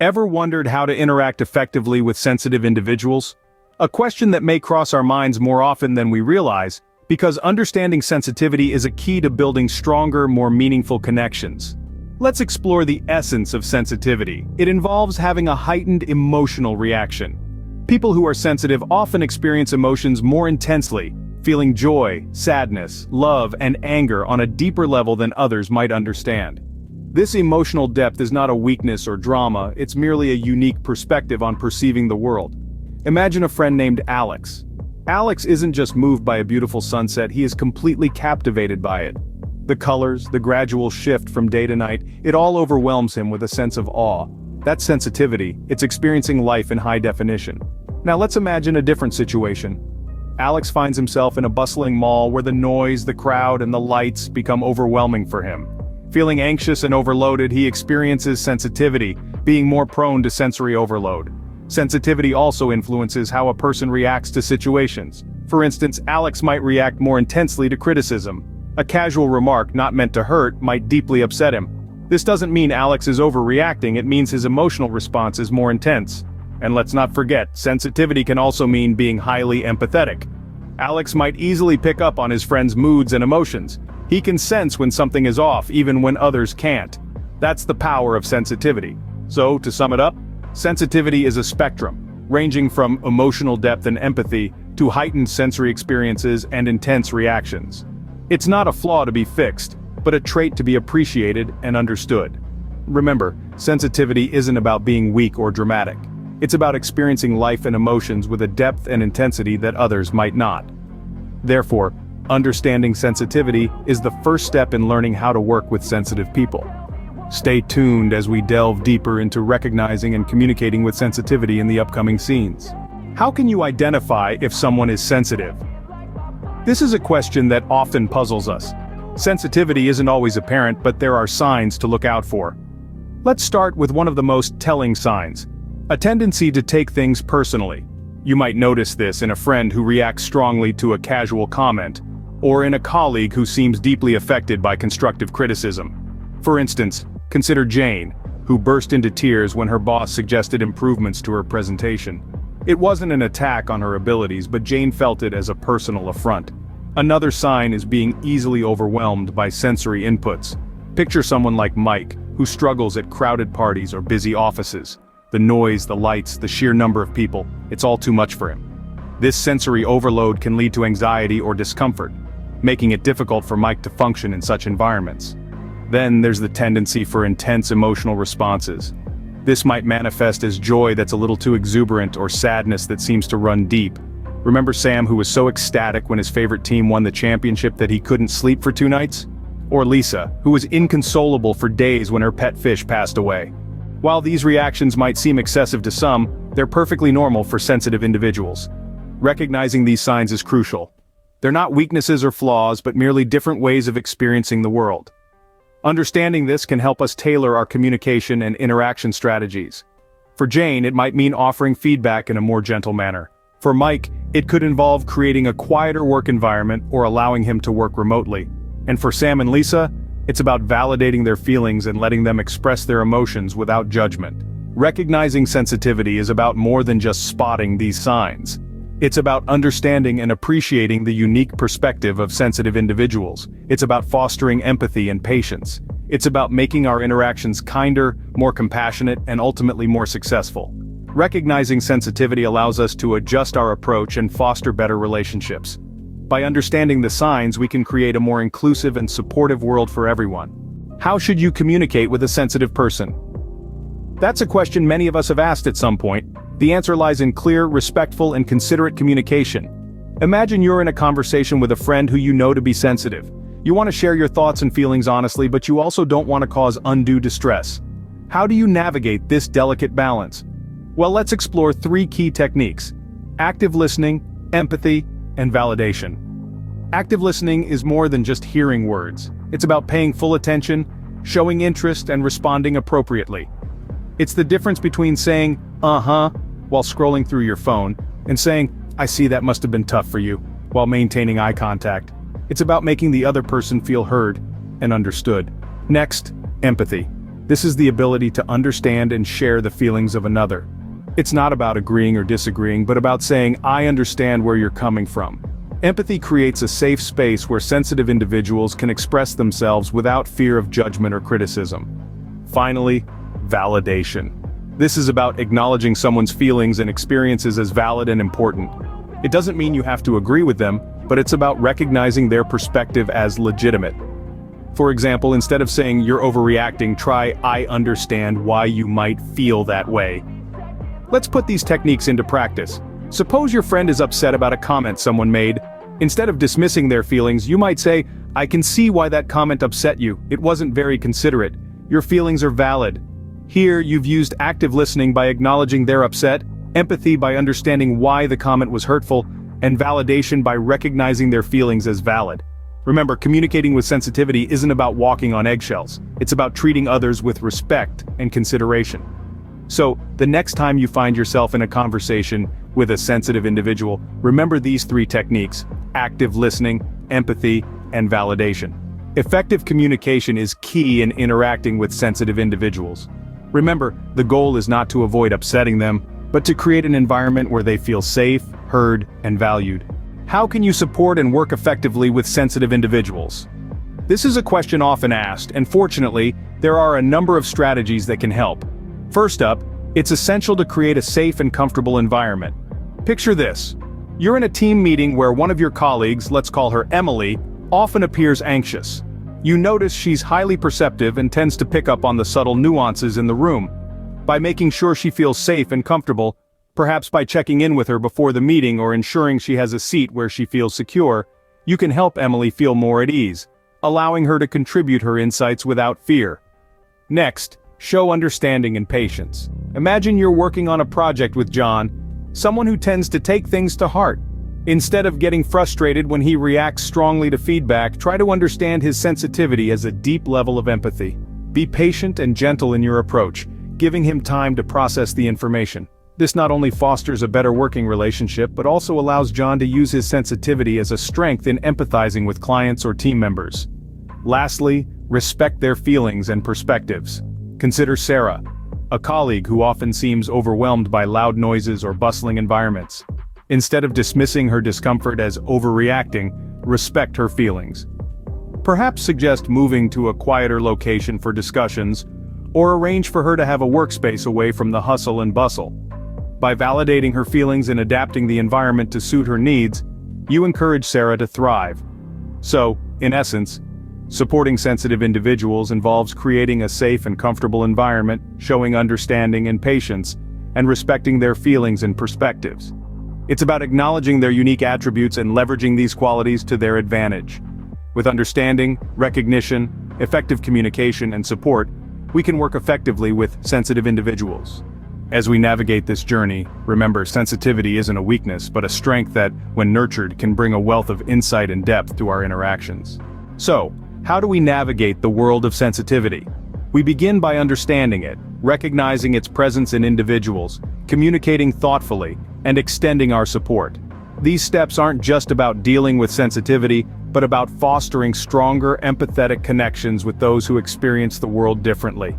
Ever wondered how to interact effectively with sensitive individuals? A question that may cross our minds more often than we realize, because understanding sensitivity is a key to building stronger, more meaningful connections. Let's explore the essence of sensitivity. It involves having a heightened emotional reaction. People who are sensitive often experience emotions more intensely, feeling joy, sadness, love, and anger on a deeper level than others might understand. This emotional depth is not a weakness or drama, it's merely a unique perspective on perceiving the world. Imagine a friend named Alex. Alex isn't just moved by a beautiful sunset, he is completely captivated by it. The colors, the gradual shift from day to night, it all overwhelms him with a sense of awe. That's sensitivity, it's experiencing life in high definition. Now let's imagine a different situation. Alex finds himself in a bustling mall where the noise, the crowd, and the lights become overwhelming for him. Feeling anxious and overloaded, he experiences sensitivity, being more prone to sensory overload. Sensitivity also influences how a person reacts to situations. For instance, Alex might react more intensely to criticism. A casual remark not meant to hurt might deeply upset him. This doesn't mean Alex is overreacting, it means his emotional response is more intense. And let's not forget, sensitivity can also mean being highly empathetic. Alex might easily pick up on his friend's moods and emotions. He can sense when something is off, even when others can't. That's the power of sensitivity. So, to sum it up, sensitivity is a spectrum, ranging from emotional depth and empathy to heightened sensory experiences and intense reactions. It's not a flaw to be fixed, but a trait to be appreciated and understood. Remember, sensitivity isn't about being weak or dramatic. It's about experiencing life and emotions with a depth and intensity that others might not. Therefore, understanding sensitivity is the first step in learning how to work with sensitive people. Stay tuned as we delve deeper into recognizing and communicating with sensitivity in the upcoming scenes. How can you identify if someone is sensitive? This is a question that often puzzles us. Sensitivity isn't always apparent, but there are signs to look out for. Let's start with one of the most telling signs: a tendency to take things personally. You might notice this in a friend who reacts strongly to a casual comment, or in a colleague who seems deeply affected by constructive criticism. For instance, consider Jane, who burst into tears when her boss suggested improvements to her presentation. It wasn't an attack on her abilities, but Jane felt it as a personal affront. Another sign is being easily overwhelmed by sensory inputs. Picture someone like Mike, who struggles at crowded parties or busy offices. The noise, the lights, the sheer number of people, it's all too much for him. This sensory overload can lead to anxiety or discomfort, making it difficult for Mike to function in such environments. Then there's the tendency for intense emotional responses. This might manifest as joy that's a little too exuberant or sadness that seems to run deep. Remember Sam, who was so ecstatic when his favorite team won the championship that he couldn't sleep for 2 nights? Or Lisa, who was inconsolable for days when her pet fish passed away. While these reactions might seem excessive to some, they're perfectly normal for sensitive individuals. Recognizing these signs is crucial. They're not weaknesses or flaws, but merely different ways of experiencing the world. Understanding this can help us tailor our communication and interaction strategies. For Jane, it might mean offering feedback in a more gentle manner. For Mike, it could involve creating a quieter work environment or allowing him to work remotely. And for Sam and Lisa, it's about validating their feelings and letting them express their emotions without judgment. Recognizing sensitivity is about more than just spotting these signs. It's about understanding and appreciating the unique perspective of sensitive individuals. It's about fostering empathy and patience. It's about making our interactions kinder, more compassionate, and ultimately more successful. Recognizing sensitivity allows us to adjust our approach and foster better relationships. By understanding the signs, we can create a more inclusive and supportive world for everyone. How should you communicate with a sensitive person? That's a question many of us have asked at some point. The answer lies in clear, respectful, and considerate communication. Imagine you're in a conversation with a friend who you know to be sensitive. You want to share your thoughts and feelings honestly, but you also don't want to cause undue distress. How do you navigate this delicate balance? Well, let's explore 3 key techniques: active listening, empathy, and validation. Active listening is more than just hearing words. It's about paying full attention, showing interest, and responding appropriately. It's the difference between saying, "uh-huh," while scrolling through your phone, and saying, "I see that must have been tough for you," while maintaining eye contact. It's about making the other person feel heard and understood. Next, empathy. This is the ability to understand and share the feelings of another. It's not about agreeing or disagreeing, but about saying, "I understand where you're coming from." Empathy creates a safe space where sensitive individuals can express themselves without fear of judgment or criticism. Finally, validation. This is about acknowledging someone's feelings and experiences as valid and important. It doesn't mean you have to agree with them, but it's about recognizing their perspective as legitimate. For example, instead of saying "you're overreacting," try "I understand why you might feel that way." Let's put these techniques into practice. Suppose your friend is upset about a comment someone made. Instead of dismissing their feelings, you might say, "I can see why that comment upset you. It wasn't very considerate. Your feelings are valid." Here, you've used active listening by acknowledging they're upset, empathy by understanding why the comment was hurtful, and validation by recognizing their feelings as valid. Remember, communicating with sensitivity isn't about walking on eggshells. It's about treating others with respect and consideration. So, the next time you find yourself in a conversation with a sensitive individual, remember these 3 techniques: active listening, empathy, and validation. Effective communication is key in interacting with sensitive individuals. Remember, the goal is not to avoid upsetting them, but to create an environment where they feel safe, heard, and valued. How can you support and work effectively with sensitive individuals? This is a question often asked, and fortunately, there are a number of strategies that can help. First up, it's essential to create a safe and comfortable environment. Picture this. You're in a team meeting where one of your colleagues, let's call her Emily, often appears anxious. You notice she's highly perceptive and tends to pick up on the subtle nuances in the room. By making sure she feels safe and comfortable, perhaps by checking in with her before the meeting or ensuring she has a seat where she feels secure, you can help Emily feel more at ease, allowing her to contribute her insights without fear. Next, show understanding and patience. Imagine you're working on a project with John, someone who tends to take things to heart. Instead of getting frustrated when he reacts strongly to feedback, try to understand his sensitivity as a deep level of empathy. Be patient and gentle in your approach, giving him time to process the information. This not only fosters a better working relationship, but also allows John to use his sensitivity as a strength in empathizing with clients or team members. Lastly, respect their feelings and perspectives. Consider Sarah, a colleague who often seems overwhelmed by loud noises or bustling environments. Instead of dismissing her discomfort as overreacting, respect her feelings. Perhaps suggest moving to a quieter location for discussions, or arrange for her to have a workspace away from the hustle and bustle. By validating her feelings and adapting the environment to suit her needs, you encourage Sarah to thrive. So, in essence, supporting sensitive individuals involves creating a safe and comfortable environment, showing understanding and patience, and respecting their feelings and perspectives. It's about acknowledging their unique attributes and leveraging these qualities to their advantage. With understanding, recognition, effective communication, and support, we can work effectively with sensitive individuals. As we navigate this journey, remember, sensitivity isn't a weakness, but a strength that, when nurtured, can bring a wealth of insight and depth to our interactions. So, how do we navigate the world of sensitivity? We begin by understanding it, recognizing its presence in individuals, communicating thoughtfully, and extending our support. These steps aren't just about dealing with sensitivity, but about fostering stronger, empathetic connections with those who experience the world differently.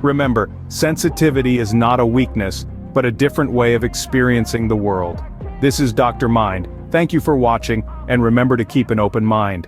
Remember, sensitivity is not a weakness, but a different way of experiencing the world. This is Dr. Mind. Thank you for watching, and remember to keep an open mind.